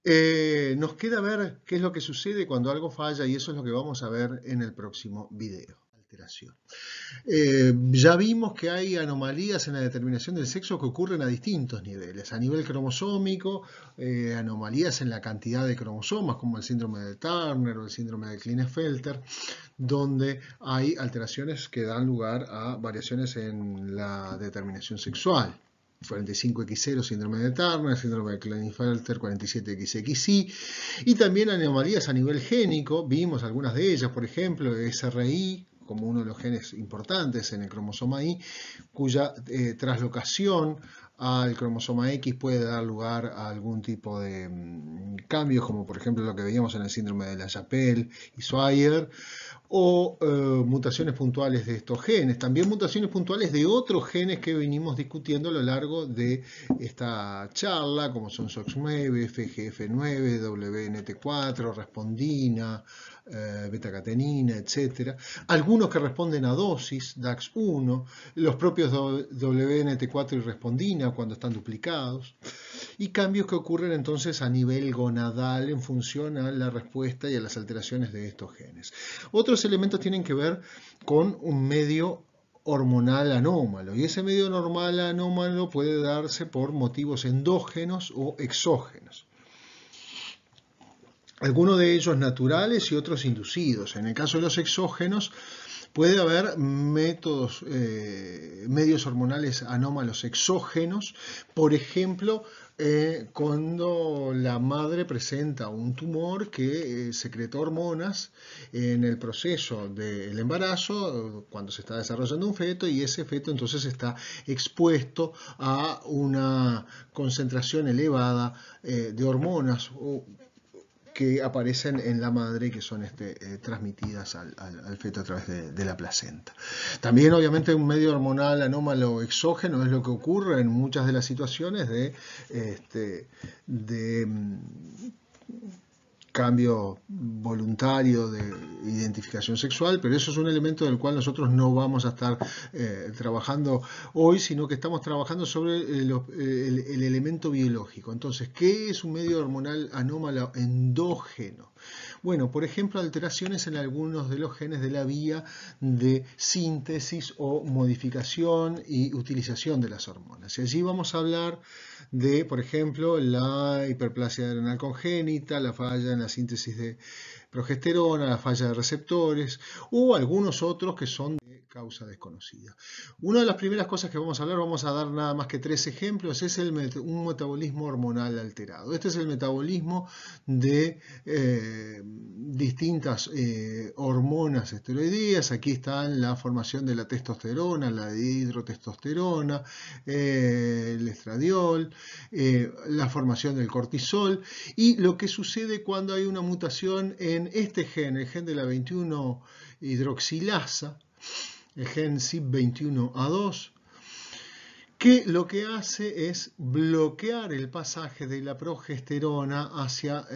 Nos queda ver qué es lo que sucede cuando algo falla y eso es lo que vamos a ver en el próximo video. Alteración. Ya vimos que hay anomalías en la determinación del sexo que ocurren a distintos niveles. A nivel cromosómico, anomalías en la cantidad de cromosomas, como el síndrome de Turner o el síndrome de Klinefelter, donde hay alteraciones que dan lugar a variaciones en la determinación sexual. 45X0, síndrome de Turner, síndrome de Klinefelter, 47XXY, y también anomalías a nivel génico, vimos algunas de ellas, por ejemplo, SRI, como uno de los genes importantes en el cromosoma Y, cuya traslocación al cromosoma X puede dar lugar a algún tipo de cambios, como por ejemplo lo que veíamos en el síndrome de la Chapelle y Swyer, o mutaciones puntuales de estos genes. También mutaciones puntuales de otros genes que venimos discutiendo a lo largo de esta charla, como son SOX9, FGF9, WNT4, respondina, beta-catenina, etc. Algunos que responden a dosis, DAX1, los propios WNT4 y respondina cuando están duplicados, y cambios que ocurren entonces a nivel gonadal en función a la respuesta y a las alteraciones de estos genes. Otros elementos tienen que ver con un medio hormonal anómalo, y ese medio hormonal anómalo puede darse por motivos endógenos o exógenos. Algunos de ellos naturales y otros inducidos. En el caso de los exógenos, puede haber medios hormonales anómalos exógenos, por ejemplo, cuando la madre presenta un tumor que secreta hormonas en el proceso del embarazo, cuando se está desarrollando un feto, y ese feto entonces está expuesto a una concentración elevada de hormonas que aparecen en la madre y que son transmitidas al feto a través de la placenta. También obviamente un medio hormonal anómalo exógeno es lo que ocurre en muchas de las situaciones de cambio voluntario de identificación sexual, pero eso es un elemento del cual nosotros no vamos a estar trabajando hoy, sino que estamos trabajando sobre el elemento biológico. Entonces, ¿qué es un medio hormonal anómalo endógeno? Bueno, por ejemplo, alteraciones en algunos de los genes de la vía de síntesis o modificación y utilización de las hormonas. Y allí vamos a hablar de, por ejemplo, la hiperplasia adrenal congénita, la falla en la síntesis de progesterona, la falla de receptores, o algunos otros que son de causa desconocida. Una de las primeras cosas que vamos a hablar, vamos a dar nada más que 3 ejemplos, es un metabolismo hormonal alterado. Este es el metabolismo de distintas hormonas esteroideas. Aquí están la formación de la testosterona, la dihidrotestosterona, el estradiol, la formación del cortisol, y lo que sucede cuando hay una mutación en este gen, el gen de la 21 hidroxilasa, el gen CYP21A2, que lo que hace es bloquear el pasaje de la progesterona hacia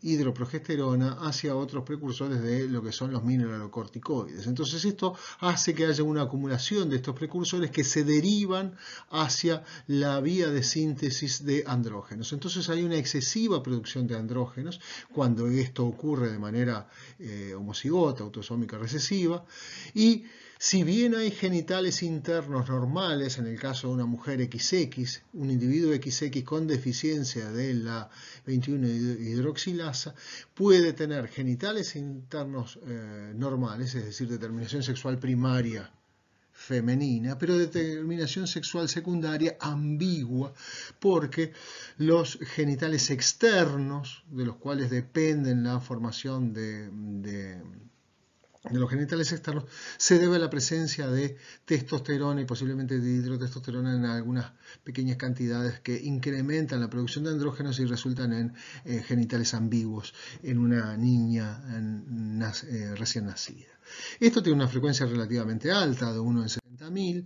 hidroprogesterona hacia otros precursores de lo que son los mineralocorticoides. Entonces esto hace que haya una acumulación de estos precursores que se derivan hacia la vía de síntesis de andrógenos. Entonces hay una excesiva producción de andrógenos cuando esto ocurre de manera homocigota, autosómica recesiva, y si bien hay genitales internos normales, en el caso de una mujer XX, un individuo XX con deficiencia de la 21 hidroxilasa, puede tener genitales internos normales, es decir, determinación sexual primaria femenina, pero determinación sexual secundaria ambigua, porque los genitales externos, de los cuales dependen la formación de los genitales externos, se debe a la presencia de testosterona y posiblemente de hidrotestosterona en algunas pequeñas cantidades que incrementan la producción de andrógenos y resultan en genitales ambiguos en una niña recién nacida. Esto tiene una frecuencia relativamente alta, de 1 en 70 60.000.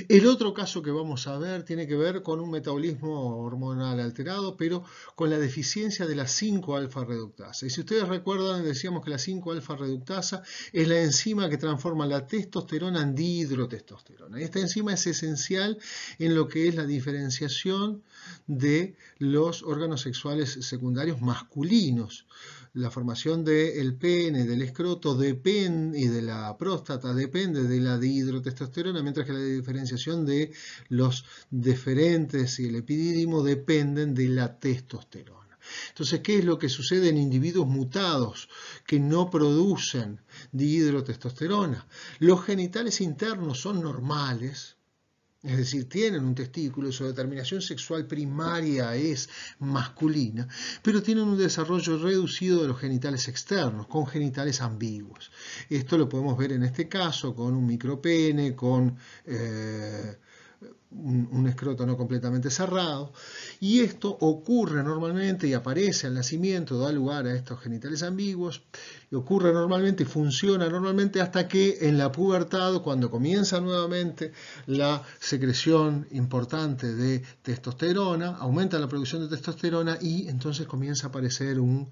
El otro caso que vamos a ver tiene que ver con un metabolismo hormonal alterado, pero con la deficiencia de la 5-alfa reductasa. Y si ustedes recuerdan, decíamos que la 5-alfa reductasa es la enzima que transforma la testosterona en dihidrotestosterona. Y esta enzima es esencial en lo que es la diferenciación de los órganos sexuales secundarios masculinos. La formación del pene, del escroto y de la próstata depende de la dihidrotestosterona, mientras que la diferenciación de los deferentes y el epidídimo dependen de la testosterona. Entonces, ¿qué es lo que sucede en individuos mutados que no producen dihidrotestosterona? Los genitales internos son normales, es decir, tienen un testículo y su determinación sexual primaria es masculina, pero tienen un desarrollo reducido de los genitales externos, con genitales ambiguos. Esto lo podemos ver en este caso con un micropene, con un escroto no completamente cerrado, y esto ocurre normalmente y aparece al nacimiento, da lugar a estos genitales ambiguos, y ocurre normalmente y funciona normalmente hasta que en la pubertad, cuando comienza nuevamente la secreción importante de testosterona, aumenta la producción de testosterona y entonces comienza a aparecer un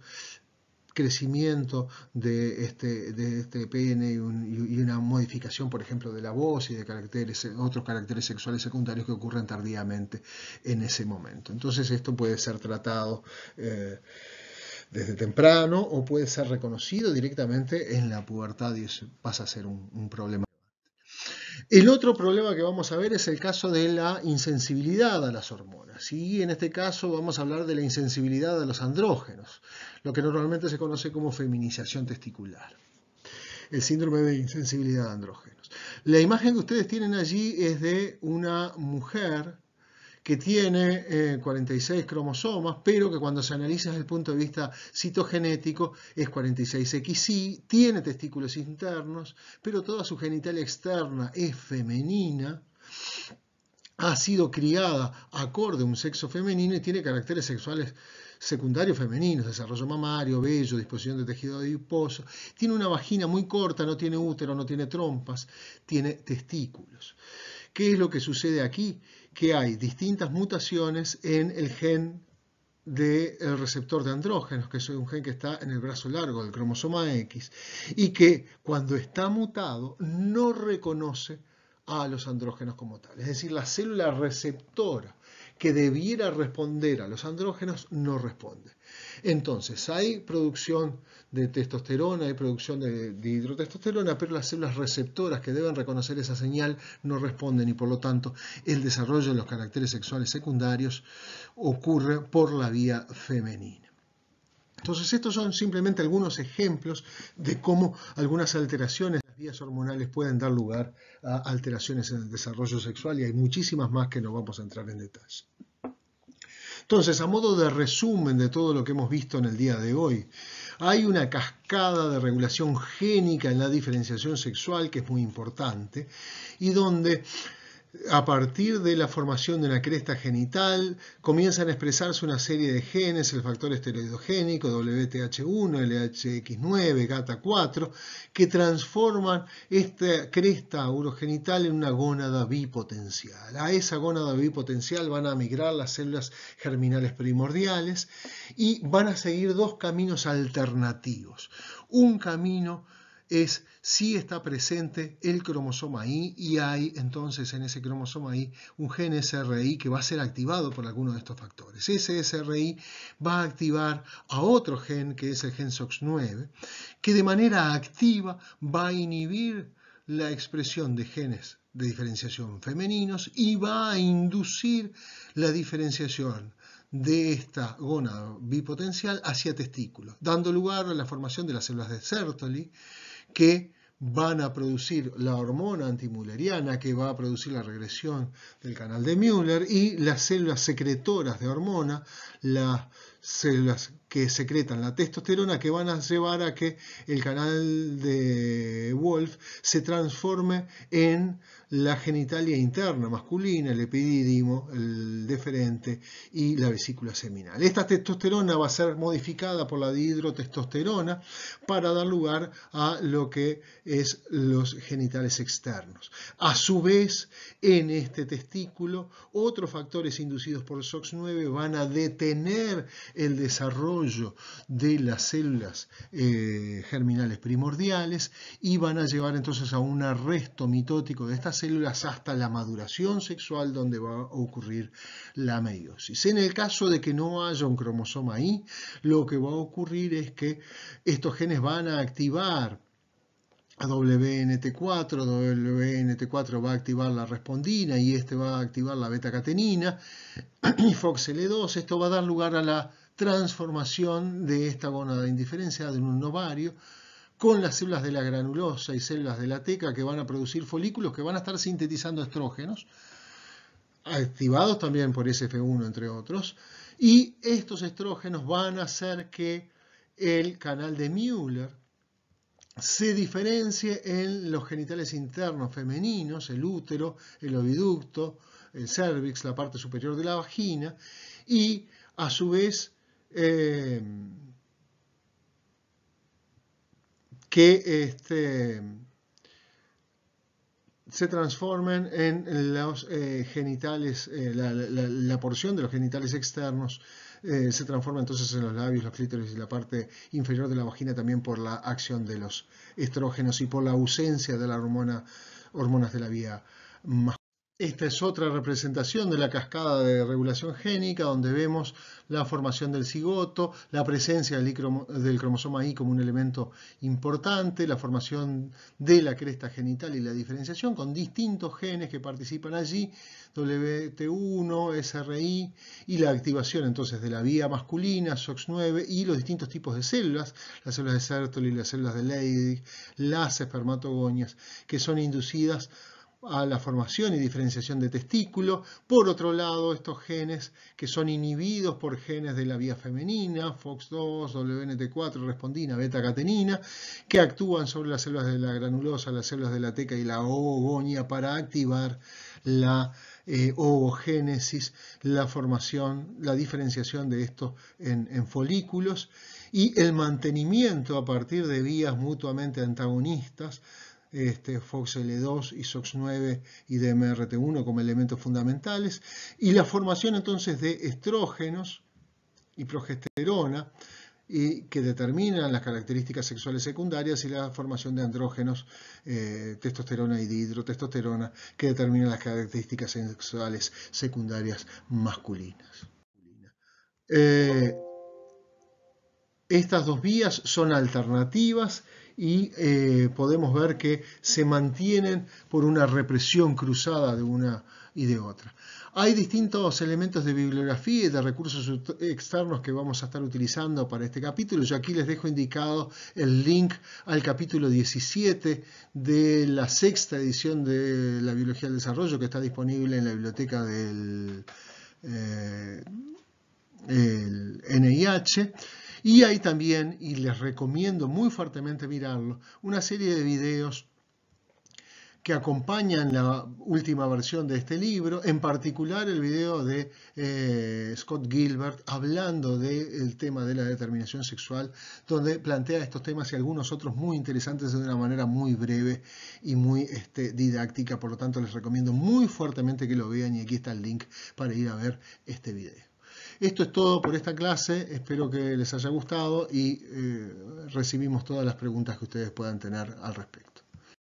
crecimiento de este pene y una modificación, por ejemplo, de la voz y de otros caracteres sexuales secundarios que ocurren tardíamente en ese momento. Entonces esto puede ser tratado desde temprano o puede ser reconocido directamente en la pubertad y eso pasa a ser un problema. El otro problema que vamos a ver es el caso de la insensibilidad a las hormonas. Y en este caso vamos a hablar de la insensibilidad a los andrógenos, lo que normalmente se conoce como feminización testicular. El síndrome de insensibilidad a andrógenos. La imagen que ustedes tienen allí es de una mujer que tiene 46 cromosomas, pero que cuando se analiza desde el punto de vista citogenético es 46XY, tiene testículos internos, pero toda su genitalia externa es femenina, ha sido criada acorde a un sexo femenino y tiene caracteres sexuales secundarios femeninos, desarrollo mamario, vello, disposición de tejido adiposo. Tiene una vagina muy corta, no tiene útero, no tiene trompas, tiene testículos. ¿Qué es lo que sucede aquí? Que hay distintas mutaciones en el gen del receptor de andrógenos, que es un gen que está en el brazo largo del cromosoma X, y que cuando está mutado no reconoce a los andrógenos como tal. Es decir, la célula receptora que debiera responder a los andrógenos no responde. Entonces, hay producción de testosterona, hay producción de dihidrotestosterona, pero las células receptoras que deben reconocer esa señal no responden y por lo tanto el desarrollo de los caracteres sexuales secundarios ocurre por la vía femenina. Entonces, estos son simplemente algunos ejemplos de cómo algunas alteraciones en las vías hormonales pueden dar lugar a alteraciones en el desarrollo sexual y hay muchísimas más que no vamos a entrar en detalle. Entonces, a modo de resumen de todo lo que hemos visto en el día de hoy, hay una cascada de regulación génica en la diferenciación sexual que es muy importante y donde a partir de la formación de una cresta genital comienzan a expresarse una serie de genes, el factor esteroidogénico, WTH1, LHX9, GATA4, que transforman esta cresta urogenital en una gónada bipotencial. A esa gónada bipotencial van a migrar las células germinales primordiales y van a seguir dos caminos alternativos. Un camino es si está presente el cromosoma Y y hay entonces en ese cromosoma Y un gen SRI que va a ser activado por alguno de estos factores. Ese SRI va a activar a otro gen que es el gen SOX9 que de manera activa va a inhibir la expresión de genes de diferenciación femeninos y va a inducir la diferenciación de esta gónada bipotencial hacia testículos, dando lugar a la formación de las células de Sertoli que van a producir la hormona antimülleriana que va a producir la regresión del canal de Müller y las células secretoras de hormona, las células que secretan la testosterona que van a llevar a que el canal de Wolf se transforme en la genitalia interna masculina, el epidídimo, el deferente y la vesícula seminal. Esta testosterona va a ser modificada por la dihidrotestosterona para dar lugar a lo que es los genitales externos. A su vez, en este testículo, otros factores inducidos por SOX9 van a detener el desarrollo de las células germinales primordiales y van a llevar entonces a un arresto mitótico de estas células hasta la maduración sexual, donde va a ocurrir la meiosis. En el caso de que no haya un cromosoma Y, lo que va a ocurrir es que estos genes van a activar a WNT4, WNT4 va a activar la respondina y este va a activar la beta-catenina y FOXL2. Esto va a dar lugar a la transformación de esta gónada indiferenciada en un ovario, con las células de la granulosa y células de la teca que van a producir folículos que van a estar sintetizando estrógenos, activados también por SF1 entre otros, y estos estrógenos van a hacer que el canal de Müller se diferencie en los genitales internos femeninos, el útero, el oviducto, el cervix, la parte superior de la vagina, y a su vez que se transformen en los genitales, la porción de los genitales externos se transforma entonces en los labios, los clítoris y la parte inferior de la vagina, también por la acción de los estrógenos y por la ausencia de las hormonas de la vía masculina. Esta es otra representación de la cascada de regulación génica, donde vemos la formación del cigoto, la presencia del cromosoma Y como un elemento importante, la formación de la cresta genital y la diferenciación con distintos genes que participan allí, WT1, SRI, y la activación entonces de la vía masculina, SOX9, y los distintos tipos de células, las células de Sertoli, las células de Leydig, las espermatogonias, que son inducidas a la formación y diferenciación de testículo. Por otro lado, estos genes que son inhibidos por genes de la vía femenina, FOX2, WNT4, respondina, beta-catenina, que actúan sobre las células de la granulosa, las células de la teca y la oogonia para activar la oogénesis, la formación, la diferenciación de estos en folículos y el mantenimiento a partir de vías mutuamente antagonistas, FOXL2 y SOX9 y DMRT1 como elementos fundamentales, y la formación entonces de estrógenos y progesterona que determinan las características sexuales secundarias, y la formación de andrógenos, testosterona y dihidrotestosterona, que determinan las características sexuales secundarias masculinas. Estas dos vías son alternativas y podemos ver que se mantienen por una represión cruzada de una y de otra. Hay distintos elementos de bibliografía y de recursos externos que vamos a estar utilizando para este capítulo. Yo aquí les dejo indicado el link al capítulo 17 de la sexta edición de la Biología del Desarrollo, que está disponible en la biblioteca del NIH. Y hay también, y les recomiendo muy fuertemente mirarlo, una serie de videos que acompañan la última versión de este libro, en particular el video de Scott Gilbert hablando del tema de la determinación sexual, donde plantea estos temas y algunos otros muy interesantes de una manera muy breve y muy didáctica. Por lo tanto, les recomiendo muy fuertemente que lo vean, y aquí está el link para ir a ver este video. Esto es todo por esta clase, espero que les haya gustado y recibimos todas las preguntas que ustedes puedan tener al respecto.